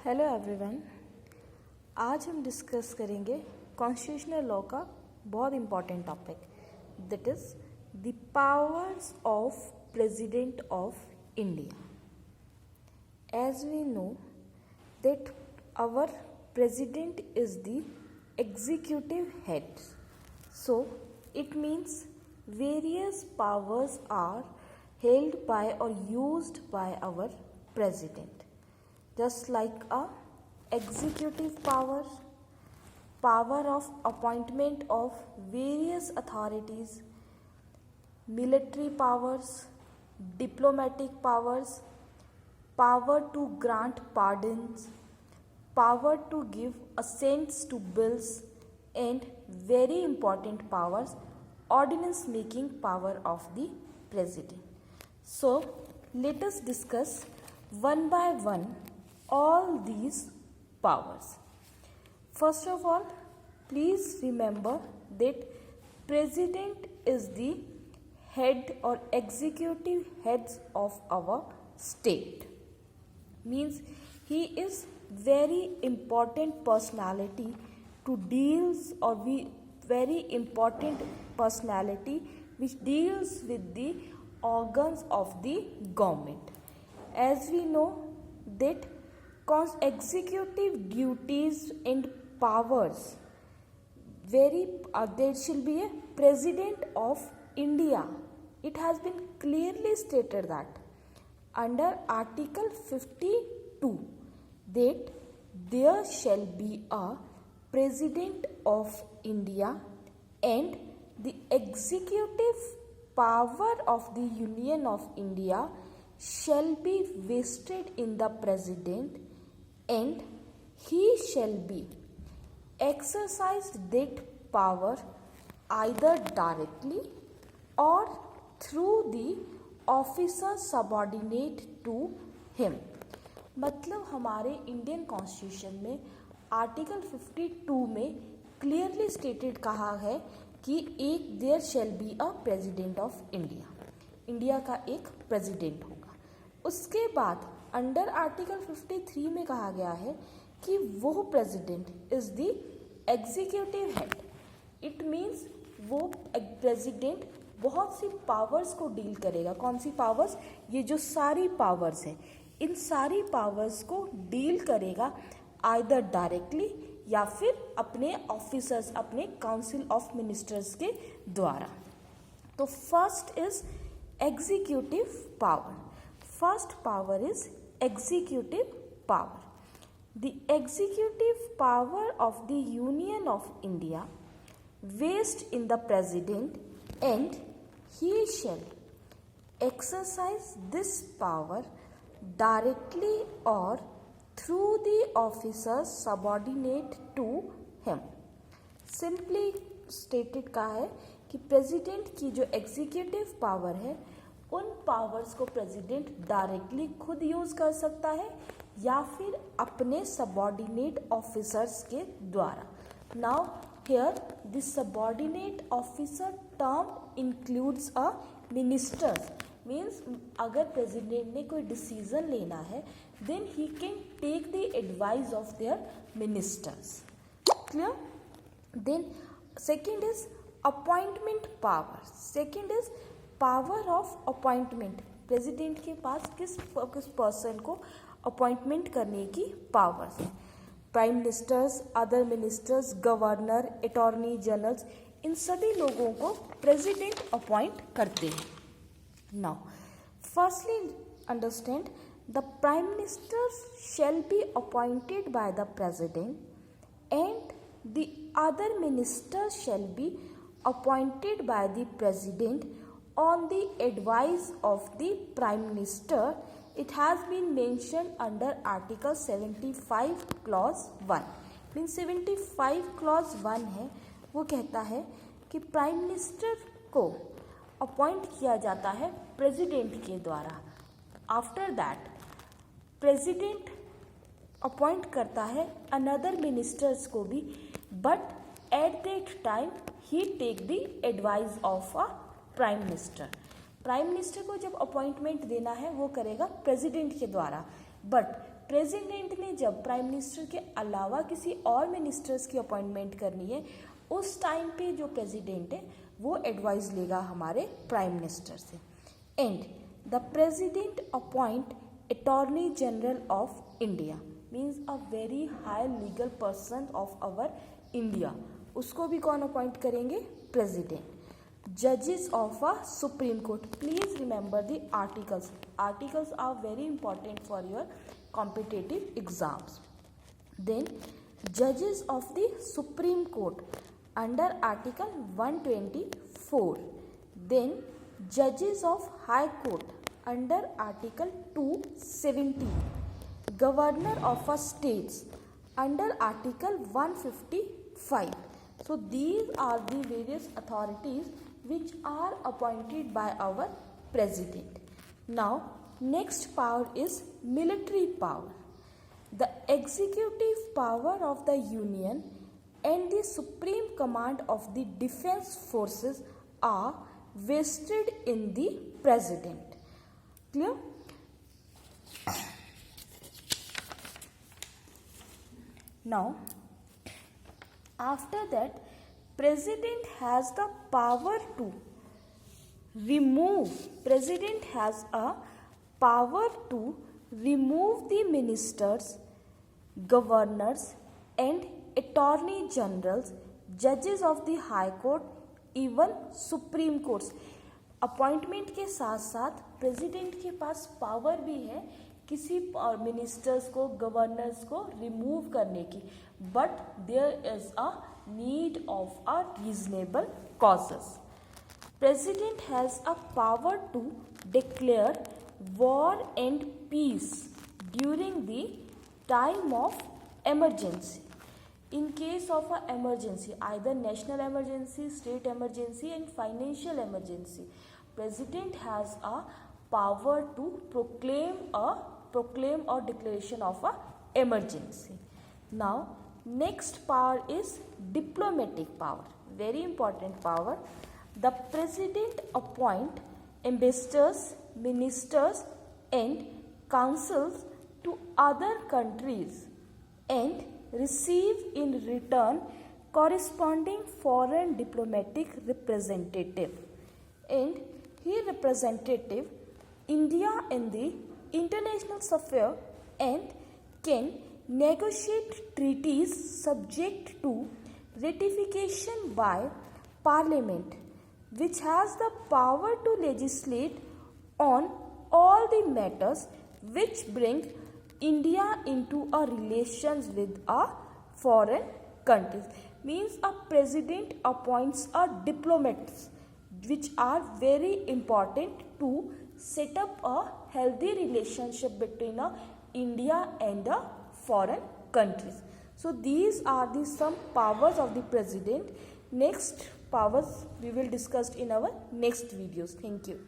Hello everyone. आज हम discuss करेंगे कॉन्स्टिट्यूशनल लॉ का बहुत important topic, that is the powers of president of India. As we know that our president is the executive head, so it means various powers are held by or used by our president, just like a executive power, power of appointment of various authorities, military powers, diplomatic powers, power to grant pardons, power to give assents to bills, and very important powers, ordinance making power of the president. So let us discuss one by one all these powers. First of all, please remember that president is the head or executive heads of our state. Means he is very important personality to deals or we very important personality which deals with the organs of the government. As we know that executive duties and powers there shall be a president of India. It has been clearly stated that under Article 52 that there shall be a president of India and the executive power of the Union of India shall be vested in the president and he shall be exercised that power either directly or through the officer subordinate to him. मतलब हमारे Indian constitution में article 52 में clearly stated कहा है कि एक there shall be a president of India, India का एक प्रेसिडेंट होगा। उसके बाद अंडर आर्टिकल 53 में कहा गया है कि वो president is the executive head. It means वो प्रेसिडेंट बहुत सी पावर्स को डील करेगा। कौन सी पावर्स? ये जो सारी पावर्स हैं, इन सारी पावर्स को डील करेगा आइदर डायरेक्टली या फिर अपने ऑफिसर्स, अपने काउंसिल ऑफ मिनिस्टर्स के द्वारा। तो first is executive power. First power is executive power. The executive power of the union of India vest in the president and he shall exercise this power directly or through the officers subordinate to him. Simply stated कहा है कि president की जो executive power है उन powers को president directly खुद use कर सकता है या फिर अपने सबॉर्डिनेट ऑफिसर्स के द्वारा। Now here the subordinate officer term includes a ministers. Means अगर प्रेसिडेंट ने कोई डिसीजन लेना है then he can take the advice of their ministers. Clear? Then second is appointment power. Second is power of appointment. President के पास किस person को appointment करने की पावर्स है। Prime ministers, other ministers, governor, attorney generals, इन सभी लोगों को प्रेसिडेंट अपॉइंट करते हैं। Now, firstly understand the Prime Minister shall be appointed by the President and the other ministers shall be appointed by the President on the advice of the Prime Minister. It has been mentioned under Article 75 Clause 1. Means 75 Clause 1 है, वो कहता है कि prime minister को appoint किया जाता है president के द्वारा। आफ्टर दैट प्रेसिडेंट अपॉइंट करता है अनदर मिनिस्टर्स को भी, but at that time he take the advice of a prime minister. Prime minister को जब अपॉइंटमेंट देना है वो करेगा प्रेसिडेंट के द्वारा, बट प्रेसिडेंट ने जब प्राइम मिनिस्टर के अलावा किसी और मिनिस्टर्स की अपॉइंटमेंट करनी है, उस टाइम पे जो प्रेसिडेंट है वो एडवाइस लेगा हमारे प्राइम मिनिस्टर से. And the president appoint attorney general of India, means a very high legal person of our India. उसको भी कौन अपॉइंट करेंगे? President. Judges of a Supreme Court. Please remember the articles. Articles are very important for your competitive exams. Then judges of the Supreme Court under Article 124. Then judges of High Court under Article 270. Governor of a state under Article 155. So these are the various authorities which are appointed by our president. Now next power is military power. The executive power of the union and the supreme command of the defense forces are vested in the president. Clear? Now after that, president has the power to remove. President has a power to remove the ministers, governors and attorney generals, judges of the high court, even supreme courts. Appointment के साथ साथ president के पास power भी है किसी ministers को, governors को remove करने की, but there is a need of a reasonable causes. President has a power to declare war and peace during the time of emergency. In case of an emergency, either national emergency, state emergency and financial emergency, president has a power to proclaim or declaration of a emergency. Now next power is diplomatic power, very important power. The president appoint ambassadors, ministers and councils to other countries and receive in return corresponding foreign diplomatic representative, and he representative India in the international sphere and can negotiate treaties subject to ratification by parliament, which has the power to legislate on all the matters which bring India into a relations with a foreign countries. Means a president appoints a diplomats which are very important to set up a healthy relationship between India and foreign countries. So these are the some powers of the president. Next powers we will discuss in our next videos. Thank you.